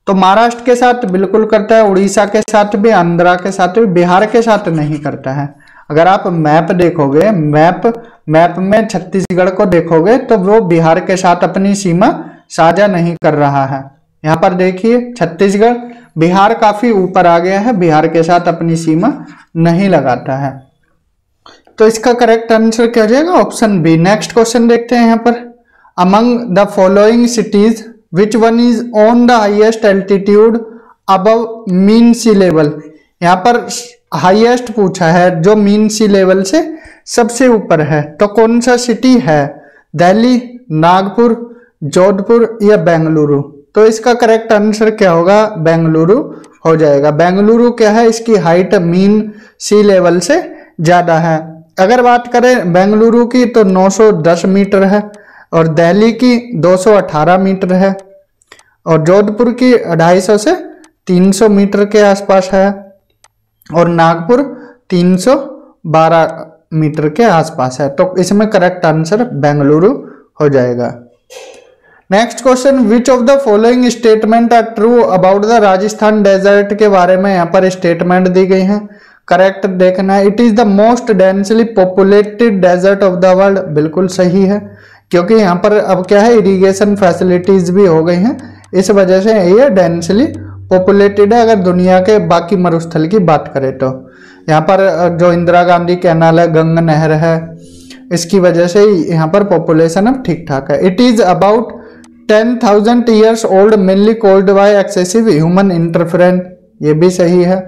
तो महाराष्ट्र के साथ बिल्कुल करता है, उड़ीसा के साथ भी, आंध्रा के साथ भी, बिहार के साथ नहीं करता है। अगर आप मैप देखोगे, मैप में छत्तीसगढ़ को देखोगे तो वो बिहार के साथ अपनी सीमा साझा नहीं कर रहा है। यहाँ पर देखिए छत्तीसगढ़, बिहार काफी ऊपर आ गया है, बिहार के साथ अपनी सीमा नहीं लगाता है। तो इसका करेक्ट आंसर क्या हो जाएगा? Option B. नेक्स्ट क्वेश्चन देखते हैं यहाँ पर, among the following cities which one is on the highest altitude above mean sea level. यहाँ पर हाईएस्ट पूछा है जो मीन सी लेवल से सबसे ऊपर है, तो कौन सा सिटी है? दिल्ली, नागपुर, जोधपुर या बेंगलुरु। तो इसका करेक्ट आंसर क्या होगा, बेंगलुरु हो जाएगा। बेंगलुरु क्या है, इसकी हाइट मीन सी लेवल से ज्यादा है। अगर बात करें बेंगलुरु की तो 910 मीटर है, और दिल्ली की 218 मीटर है, और जोधपुर की 250 से 300 मीटर के आसपास है, और नागपुर 312 मीटर के आसपास है। तो इसमें करेक्ट आंसर बेंगलुरु हो जाएगा। Next question, which of the following statement are true about the Rajasthan desert के बारे में यहाँ पर स्टेटमेंट दी गई है, करेक्ट देखना है। It is the most densely populated desert of the world, बिल्कुल सही है, क्योंकि यहाँ पर अब क्या है, इरिगेशन फैसिलिटीज भी हो गई हैं, इस वजह से ये डेंसली पॉपुलेटेड है। अगर दुनिया के बाकी मरुस्थल की बात करें तो यहाँ पर जो इंदिरा गांधी कैनाल है, गंगा नहर है, इसकी वजह से यहाँ पर पॉपुलेशन अब ठीक ठाक है। It is about 10,000 years old, mainly called by excessive human interference, ये भी सही है।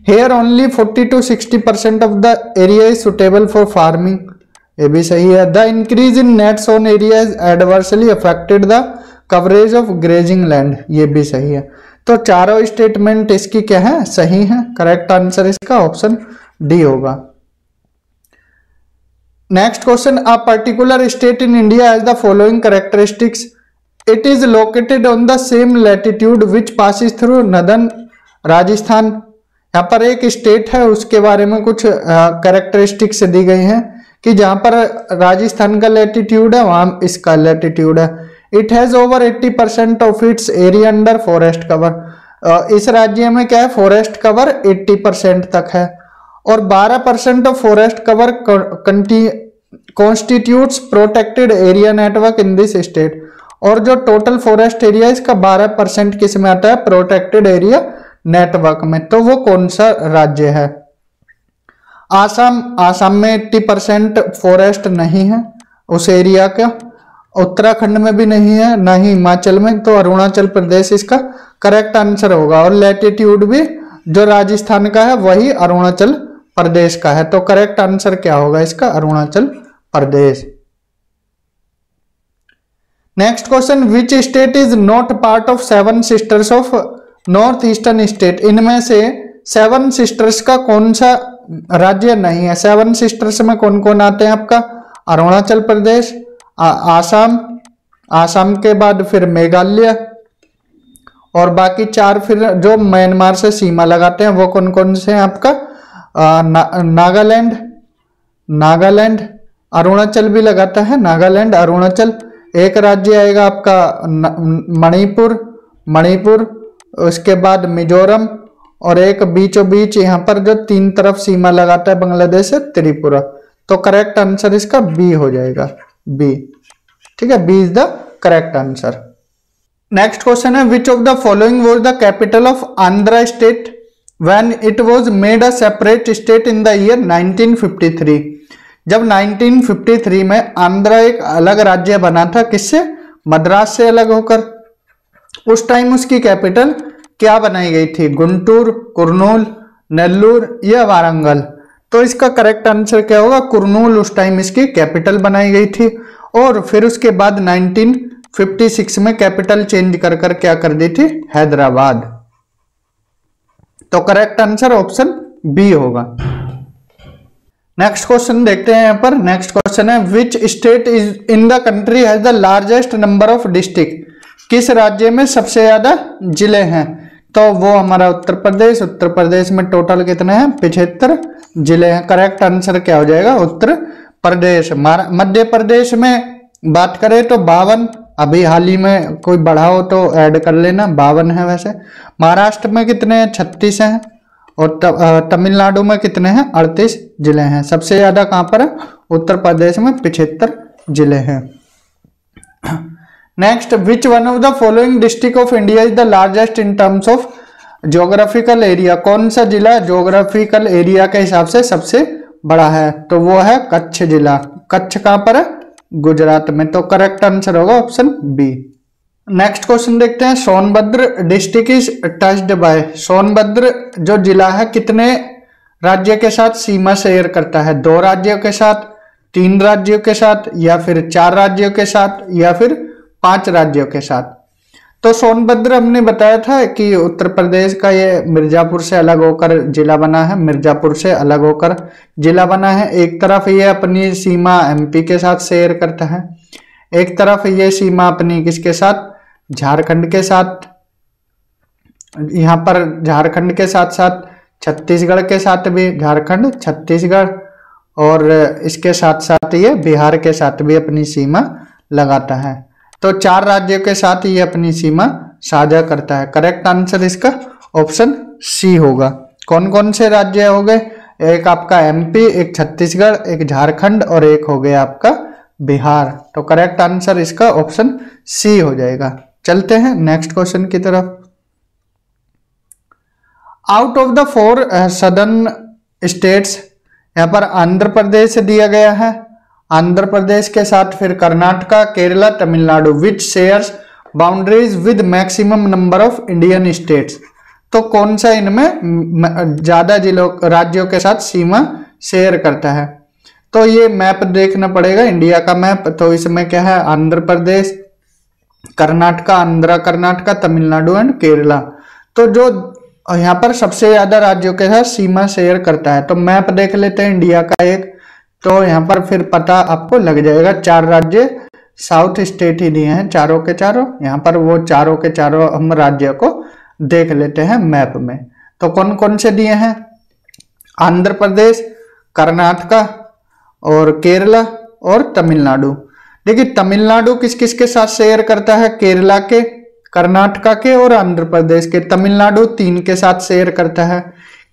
Here only 40 to 60% of the area is suitable for farming, ये भी सही है। The increase in net sown area has adversely affected the coverage of grazing land, ये भी सही है। तो चारों स्टेटमेंट इसकी क्या है, सही है। करेक्ट आंसर इसका ऑप्शन डी होगा। Next question, a particular state in India has the following characteristics, it is located on the same latitude which passes through northern Rajasthan. यहाँ पर एक स्टेट है, उसके बारे में कुछ कैरेक्टरिस्टिक्स दी गई हैं कि जहां पर राजस्थान का लैटिट्यूड है वहां इसका लैटिट्यूड है। It has over 80% of its area under forest cover, इस राज्य में क्या है, फॉरेस्ट कवर 80% तक है, और 12% of forest cover constitutes protected area network in this state. और जो टोटल फॉरेस्ट एरिया इसका 12% किस में आता है, प्रोटेक्टेड एरिया नेटवर्क में। तो वो कौन सा राज्य है, आसाम। आसाम में 80% फॉरेस्ट नहीं है उस एरिया का, उत्तराखंड में भी नहीं है, ना ही हिमाचल में, तो अरुणाचल प्रदेश इसका करेक्ट आंसर होगा। और लैटिट्यूड भी जो राजस्थान का है वही अरुणाचल प्रदेश का है, तो करेक्ट आंसर क्या होगा इसका, Arunachal Pradesh. Next question, which state is not part of 7 sisters of north eastern state. इनमें से 7 सिस्टर्स का कौन सा राज्य नहीं है। 7 सिस्टर्स में कौन कौन आते हैं आपका, अरुणाचल प्रदेश, आसाम, आसाम के बाद फिर मेघालय, और बाकी 4 फिर जो म्यांमार से सीमा लगाते हैं वो कौन कौन से हैं आपका, नागालैंड, नागालैंड, अरुणाचल भी लगाता है, नागालैंड, अरुणाचल। एक राज्य आएगा आपका मणिपुर, मणिपुर, उसके बाद मिजोरम, और एक बीचों बीच यहाँ पर जो 3 तरफ सीमा लगाता है बांग्लादेश से, त्रिपुरा। तो करेक्ट आंसर इसका बी हो जाएगा, बी। ठीक है, B is the correct answer. Next question है, which of the following was the capital of Andhra state when it was made a separate state in the year 1953। जब 1953 में आंध्रा एक अलग राज्य बना था, किससे, मद्रास से अलग होकर। उस टाइम उसकी कैपिटल क्या बनाई गई थी, गुंटूर, कुर्नूल, नेल्लूर या वारंगल। तो इसका करेक्ट आंसर क्या होगा, कुर्नूल उस टाइम इसकी कैपिटल बनाई गई थी, और फिर उसके बाद 1956 में कैपिटल चेंज कर कर क्या कर दी थी, हैदराबाद। तो करेक्ट आंसर ऑप्शन बी होगा। नेक्स्ट क्वेश्चन देखते हैं यहाँ पर। नेक्स्ट क्वेश्चन है, which state is in the country has the largest number of district. किस राज्य में सबसे ज्यादा जिले हैं, तो वो हमारा उत्तर प्रदेश। उत्तर प्रदेश में टोटल कितने हैं, 75 जिले हैं। करेक्ट आंसर क्या हो जाएगा, उत्तर प्रदेश। मध्य प्रदेश में बात करें तो 52, अभी हाल ही में कोई बढ़ा हो तो ऐड कर लेना, 52 है वैसे। महाराष्ट्र में कितने हैं, 36 हैं, और तमिलनाडु में कितने हैं, 38 जिले हैं। सबसे ज्यादा कहां पर है, उत्तर प्रदेश में 75 जिले हैं। Next, which one of the following district of India is the largest in terms of geographical area. कौन सा जिला ज्योग्राफिकल एरिया के हिसाब से सबसे बड़ा है, तो वो है कच्छ जिला। कच्छ कहां पर है, गुजरात में। तो करेक्ट आंसर होगा ऑप्शन बी। नेक्स्ट क्वेश्चन देखते हैं, Sonbhadra district is touched bye. Sonbhadra जो जिला है कितने राज्य के साथ सीमा शेयर करता है, 2 राज्यों के साथ, 3 राज्यों के साथ, या फिर 4 राज्यों के साथ, या फिर 5 राज्यों के साथ। तो सोनभद्र हमने बताया था कि उत्तर प्रदेश का ये मिर्जापुर से अलग होकर जिला बना है, मिर्जापुर से अलग होकर जिला बना है। एक तरफ ये अपनी सीमा एमपी के साथ शेयर करता है, एक तरफ ये सीमा अपनी किसके साथ, झारखंड के साथ। यहाँ पर झारखंड के साथ साथ छत्तीसगढ़ के साथ भी, झारखंड छत्तीसगढ़, और इसके साथ साथ ये बिहार के साथ भी अपनी सीमा लगाता है। तो 4 राज्यों के साथ ये अपनी सीमा साझा करता है। करेक्ट आंसर इसका ऑप्शन सी होगा। कौन कौन से राज्य हो गए, एक आपका एमपी, एक छत्तीसगढ़, एक झारखंड और एक हो गया आपका बिहार। तो करेक्ट आंसर इसका ऑप्शन सी हो जाएगा। चलते हैं नेक्स्ट क्वेश्चन की तरफ। Out of the 4 southern states, यहाँ पर आंध्र प्रदेश दिया गया है, आंध्र प्रदेश के साथ फिर Karnataka, Kerala, Tamil Nadu, which shares boundaries with maximum number of Indian states. तो कौन सा इनमें ज्यादा जिलों राज्यों के साथ सीमा शेयर करता है। तो ये मैप देखना पड़ेगा, इंडिया का मैप। तो इसमें क्या है, आंध्र प्रदेश, कर्नाटका, आंध्र कर्नाटका, तमिलनाडु एंड केरला। तो जो यहाँ पर सबसे ज्यादा राज्यों के साथ सीमा शेयर करता है, तो मैप देख लेते हैं इंडिया का एक। तो यहाँ पर फिर पता आपको लग जाएगा, 4 राज्य साउथ स्टेट ही दिए हैं, चारों के चारों। यहाँ पर वो चारों के चारों हम राज्यों को देख लेते हैं मैप में। तो कौन कौन से दिए हैं, आंध्र प्रदेश, कर्नाटका और केरला और तमिलनाडु। देखिए तमिलनाडु किस किस के साथ शेयर करता है, केरला के, कर्नाटका के और आंध्र प्रदेश के। तमिलनाडु 3 के साथ शेयर करता है,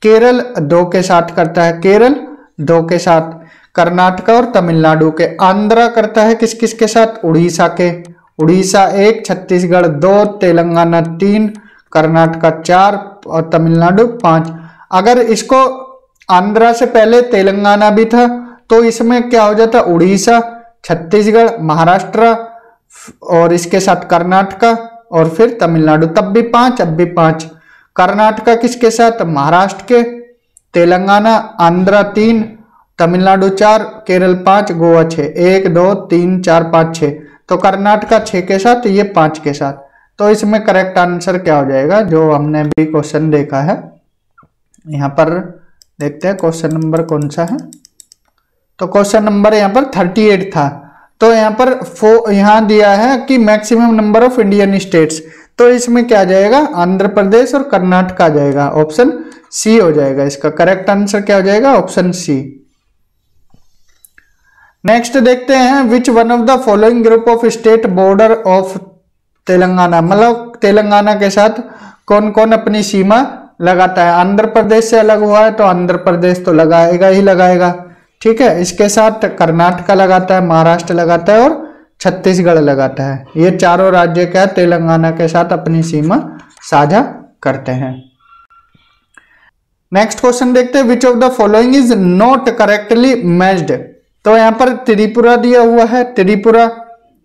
केरल 2 के साथ करता है, केरल 2 के साथ, कर्नाटका और तमिलनाडु के। आंध्रा करता है किस किस के साथ, उड़ीसा के, उड़ीसा 1, छत्तीसगढ़ 2, तेलंगाना 3, कर्नाटका 4 और तमिलनाडु 5। अगर इसको आंध्रा से पहले तेलंगाना भी था तो इसमें क्या हो जाता, उड़ीसा, छत्तीसगढ़, महाराष्ट्र और इसके साथ कर्नाटका और फिर तमिलनाडु। तब भी 5, अब भी 5। कर्नाटका किसके साथ, महाराष्ट्र के, तेलंगाना, आंध्रा 3, तमिलनाडु 4, केरल 5, गोवा 6। 1 2 3 4 5 6। तो कर्नाटका 6 के साथ, ये 5 के साथ। तो इसमें करेक्ट आंसर क्या हो जाएगा, जो हमने भी क्वेश्चन देखा है। यहाँ पर देखते हैं क्वेश्चन नंबर कौन सा है। तो क्वेश्चन नंबर यहाँ पर 38 था। तो यहाँ पर यहाँ दिया है कि maximum number of Indian states. तो इसमें क्या आ जाएगा, आंध्र प्रदेश और कर्नाटका आ जाएगा, ऑप्शन सी हो जाएगा। इसका करेक्ट आंसर क्या हो जाएगा, ऑप्शन सी। नेक्स्ट देखते हैं, which one of the following group of state border of Telangana. मतलब तेलंगाना के साथ कौन कौन अपनी सीमा लगाता है। आंध्र प्रदेश से अलग हुआ है तो आंध्र प्रदेश तो लगाएगा ही लगाएगा, ठीक है। इसके साथ कर्नाटका लगाता है, महाराष्ट्र लगाता है और छत्तीसगढ़ लगाता है। ये चारों राज्य क्या तेलंगाना के साथ अपनी सीमा साझा करते हैं। नेक्स्ट क्वेश्चन देखते हैं, which of the following is not correctly matched. तो यहाँ पर त्रिपुरा दिया हुआ है, त्रिपुरा,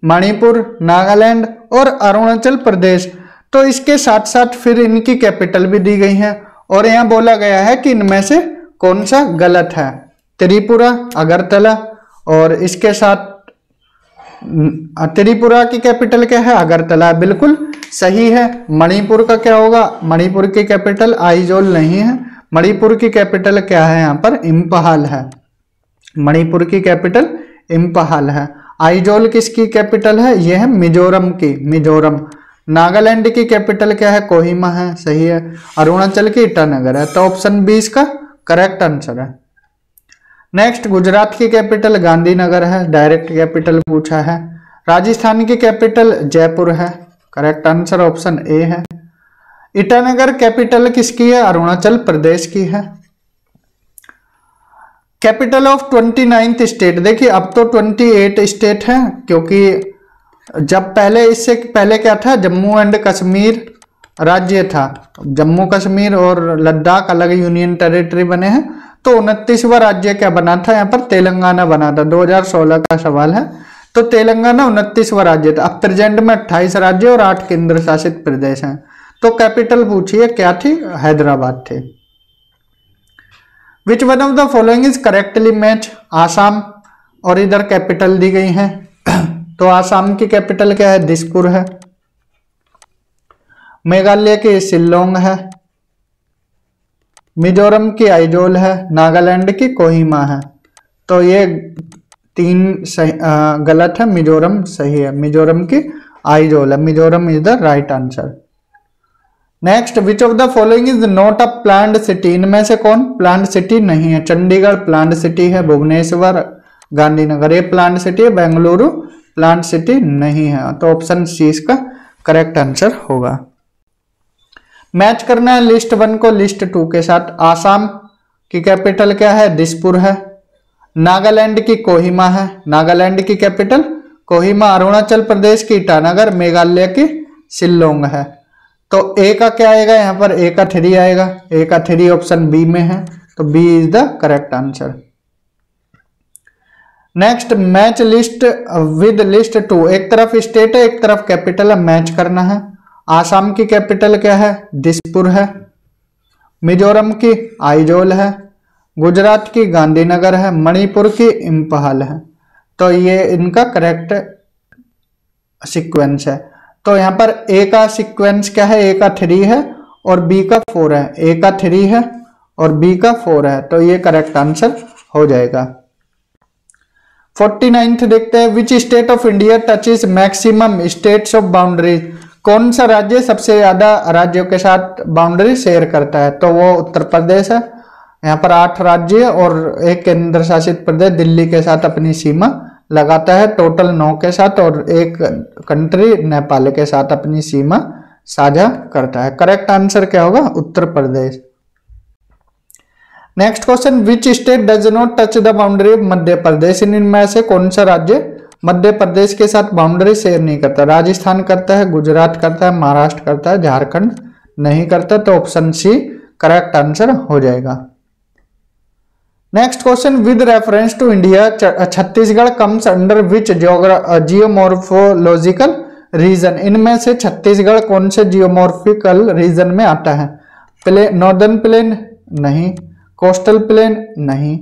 मणिपुर, नागालैंड और अरुणाचल प्रदेश। तो इसके साथ साथ फिर इनकी कैपिटल भी दी गई है और यहाँ बोला गया है कि इनमें से कौन सा गलत है। त्रिपुरा, अगरतला, और इसके साथ त्रिपुरा की कैपिटल क्या है, अगरतला, बिल्कुल सही है। मणिपुर का क्या होगा, मणिपुर की कैपिटल आइजोल नहीं है, मणिपुर की कैपिटल क्या है, यहाँ पर इम्फाल है। मणिपुर की कैपिटल इम्फाल है। आइजोल किसकी कैपिटल है, यह है मिजोरम की, मिजोरम। नागालैंड की कैपिटल क्या है, कोहिमा है, सही है। अरुणाचल की ईटानगर है। तो ऑप्शन बी इसका करेक्ट आंसर है। नेक्स्ट, गुजरात की कैपिटल गांधीनगर है, डायरेक्ट कैपिटल पूछा है। राजस्थान की कैपिटल जयपुर है, करेक्ट आंसर ऑप्शन ए है। ईटानगर कैपिटल किसकी है, अरुणाचल प्रदेश की है। कैपिटल ऑफ 29th स्टेट, देखिए अब तो 28 स्टेट है, क्योंकि जब पहले इससे पहले क्या था, जम्मू एंड कश्मीर राज्य था। जम्मू कश्मीर और लद्दाख अलग यूनियन टेरिटरी बने हैं। तो 29वां राज्य क्या बना था, यहाँ पर तेलंगाना बना था। 2016 का सवाल है। तो तेलंगाना 29वां राज्य था। अब प्रेजेंट में 28 राज्य और 8 केंद्र शासित प्रदेश हैं। तो कैपिटल पूछिए क्या थी, हैदराबाद थे। विच one of the following is correctly match, Assam, और इधर कैपिटल दी गई है। तो आसाम की कैपिटल क्या है, दिसपुर है। मेघालय की शिल्लोंग है, मिजोरम की आइजोल है, नागालैंड की कोहिमा है। तो ये 3 सही गलत है, मिजोरम सही है, मिजोरम की आइजोल है, Mizoram is the right answer. Next, which of the following is not a planned city, इनमें से कौन प्लान्ड सिटी नहीं है? चंडीगढ़ प्लान्ड सिटी है, भुवनेश्वर, गांधीनगर ये प्लान्ड सिटी है, बेंगलुरु प्लान्ड सिटी नहीं है। तो ऑप्शन सी इसका करेक्ट आंसर होगा। मैच करना है लिस्ट 1 को लिस्ट 2 के साथ। आसाम की कैपिटल क्या है? दिसपुर है। नागालैंड की कोहिमा है, नागालैंड की कैपिटल कोहिमा। अरुणाचल प्रदेश की ईटानगर, मेघालय की शिल्लोंग है। तो ए का क्या आएगा यहाँ पर? ए का 3 आएगा, ए का 3 ऑप्शन बी में है, तो B is the correct answer. Next, match list with list 2, एक तरफ स्टेट है एक तरफ कैपिटल है, मैच करना है। आसाम की कैपिटल क्या है? दिसपुर है। मिजोरम की आइजोल है, गुजरात की गांधीनगर है, मणिपुर की इम्फाल है। तो ये इनका करेक्ट सीक्वेंस है। तो यहाँ पर ए का सीक्वेंस क्या है? ए का 3 है और बी का 4 है, ए का 3 है और बी का 4 है, तो ये करेक्ट आंसर हो जाएगा। 49th देखते हैं, which state of India touches maximum states of boundaries, कौन सा राज्य सबसे ज्यादा राज्यों के साथ बाउंड्री शेयर करता है? तो वो उत्तर प्रदेश है। यहाँ पर 8 राज्य और एक केंद्र शासित प्रदेश दिल्ली के साथ अपनी सीमा लगाता है, टोटल 9 के साथ, और एक कंट्री नेपाल के साथ अपनी सीमा साझा करता है। करेक्ट आंसर क्या होगा? Uttar Pradesh. Next question, which state does not touch the boundary of Madhya Pradesh, इनमें से कौन सा राज्य मध्य प्रदेश के साथ बाउंड्री शेयर नहीं करता? राजस्थान करता है, गुजरात करता है, महाराष्ट्र करता है, झारखंड नहीं करता। तो ऑप्शन सी करेक्ट आंसर हो जाएगा। Next question, with reference to India Chhattisgarh comes under which geomorphological region, इनमें से छत्तीसगढ़ कौन से जियोमॉर्फिकल रीजन में आता है? नॉर्दर्न प्लेन नहीं, कोस्टल प्लेन नहीं,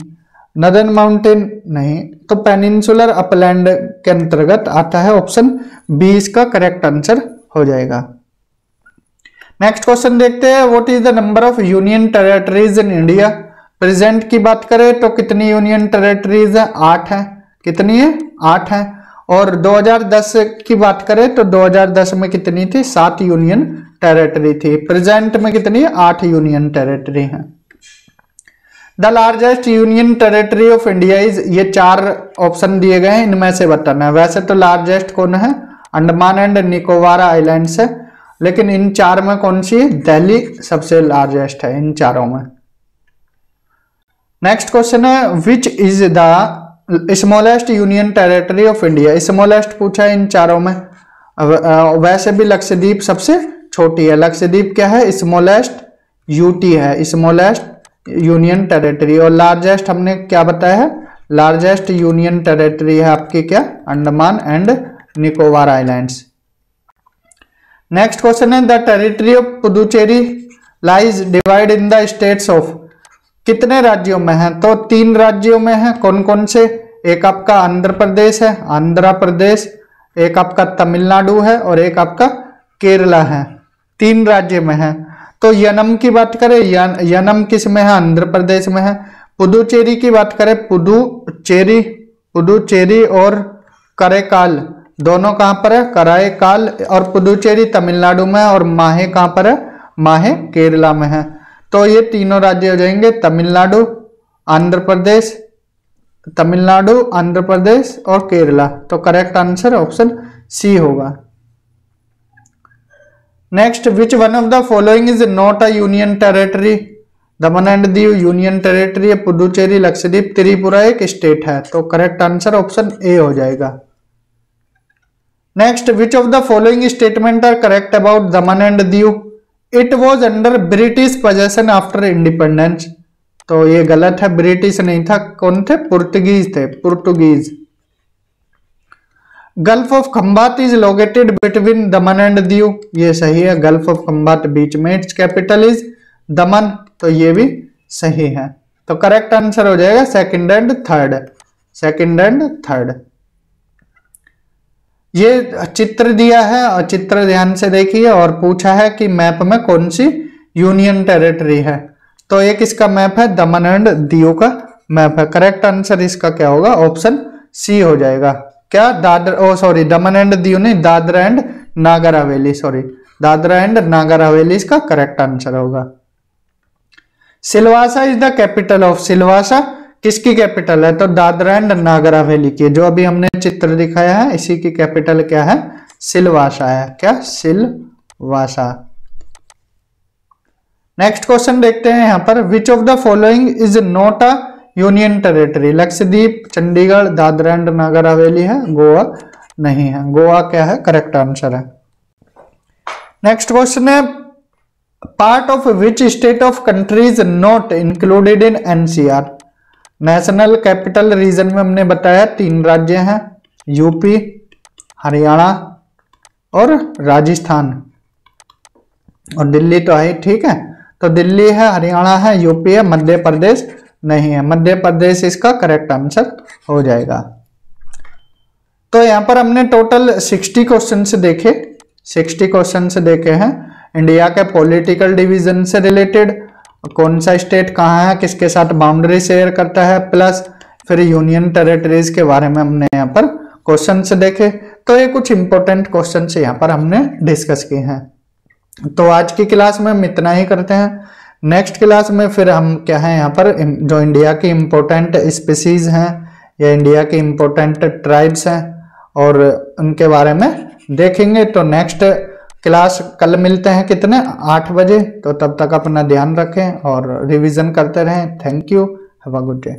नदर्न माउंटेन नहीं, तो पेनिनसुलर अपलैंड के अंतर्गत आता है। ऑप्शन बी इसका करेक्ट आंसर हो जाएगा। नेक्स्ट क्वेश्चन देखते हैं, what is the number of union territories in India, present की बात करें तो कितनी यूनियन टेरिटरीज है? 8 है। कितनी है? 8 है। और 2010 की बात करें तो 2010 में कितनी थी? 7 यूनियन टेरिटरी थी। प्रेजेंट में कितनी है? 8 यूनियन टेरिटरी है। The largest union territory of India is, ये 4 ऑप्शन दिए गए हैं, इनमें से बताना है। वैसे तो लार्जेस्ट कौन है? अंडमान एंड निकोबार आइलैंड्स है, लेकिन इन 4 में कौन सी है? दिल्ली सबसे लार्जेस्ट है इन चारों में। नेक्स्ट क्वेश्चन है, which is the smallest union territory of India, smallest पूछा है इन चारों में। वैसे भी लक्षद्वीप सबसे छोटी है, लक्षद्वीप क्या है? स्मॉलेस्ट यूटी है, स्मॉलेस्ट यूनियन टेरिटरी। और लार्जेस्ट हमने क्या बताया है? लार्जेस्ट यूनियन टेरिटरी है आपकी क्या? Andaman and Nicobar islands. Next question है, the territory of Puducherry lies divide in the states of, कितने राज्यों में है? तो 3 राज्यों में है। कौन कौन से? एक आपका आंध्र प्रदेश है, आंध्र प्रदेश, एक आपका तमिलनाडु है और एक आपका केरला है। 3 राज्य में है। तो यनम की बात करें, यनम किस में है? आंध्र प्रदेश में है। पुदुचेरी की बात करें, पुदुचेरी और करेकाल दोनों कहां पर है? कराईकाल और पुदुचेरी तमिलनाडु में है, और माहे कहां पर है? माहे केरला में है। तो ये तीनों राज्य हो जाएंगे तमिलनाडु, आंध्र प्रदेश, तमिलनाडु, आंध्र प्रदेश और केरला। तो करेक्ट आंसर ऑप्शन सी होगा। Next, which one of the following is not a union territory, Daman and Diu union territory है, पुदुचेरी, लक्षद्वीप, त्रिपुरा एक स्टेट है। तो करेक्ट आंसर ऑप्शन ए हो जाएगा। Next, which of the following statement are correct about Daman and Diu, it was under British possession after independence. तो ये गलत है, ब्रिटिश नहीं था, कौन थे? पुर्तगीज थे, Portuguese. Gulf of Khambhat is located between Daman and Diu, ये सही है, गल्फ ऑफ खंबात बीच में, इट्स कैपिटल इज दमन, तो ये भी सही है। तो करेक्ट आंसर हो जाएगा second and third, second and third. ये चित्र दिया है और चित्र ध्यान से देखिए और पूछा है कि मैप में कौन सी यूनियन टेरिटरी है। तो एक इसका मैप है दमन एंड दीव का मैप है। करेक्ट आंसर इसका क्या होगा? ऑप्शन सी हो जाएगा। क्या? दमन एंड दीव नहीं, दादरा एंड नागर हवेली, दादरा एंड नागर हवेली इसका करेक्ट आंसर होगा। Silvassa is the capital of, Silvassa किसकी कैपिटल है? तो दादरा एंड नागर हवेली की, जो अभी हमने चित्र दिखाया है इसी की कैपिटल क्या है? सिलवासा है। क्या? सिलवासा। नेक्स्ट क्वेश्चन देखते हैं यहाँ पर, विच of the following is not a union territory? Lakshadweep, Chandigarh, Dadra and Nagar Haveli है, गोवा नहीं है। गोवा क्या है? करेक्ट आंसर है। नेक्स्ट क्वेश्चन है, part of which state of country is not included in NCR? National capital region में हमने बताया 3 राज्य हैं, यूपी, हरियाणा और राजस्थान, और दिल्ली तो है। ठीक है, तो दिल्ली है, हरियाणा है, यूपी है, मध्य प्रदेश नहीं है। मध्य प्रदेश इसका करेक्ट आंसर हो जाएगा। तो यहां पर हमने टोटल 60 क्वेश्चन देखे, 60 क्वेश्चन देखे हैं इंडिया के पॉलिटिकल डिवीजन से रिलेटेड, कौन सा स्टेट कहाँ है, किसके साथ बाउंड्री शेयर करता है, प्लस फिर यूनियन टेरिटरीज के बारे में हमने यहाँ पर क्वेश्चंस देखे। तो ये कुछ इंपॉर्टेंट क्वेश्चंस यहाँ पर हमने डिस्कस किए हैं। तो आज की क्लास में हम इतना ही करते हैं। नेक्स्ट क्लास में फिर हम क्या है यहाँ पर जो इंडिया की इम्पोर्टेंट स्पीसीज हैं या इंडिया की इम्पोर्टेंट ट्राइब्स हैं और उनके बारे में देखेंगे। तो नेक्स्ट क्लास कल मिलते हैं कितने? 8 बजे। तो तब तक अपना ध्यान रखें और रिवीजन करते रहें। Thank you, have a good day.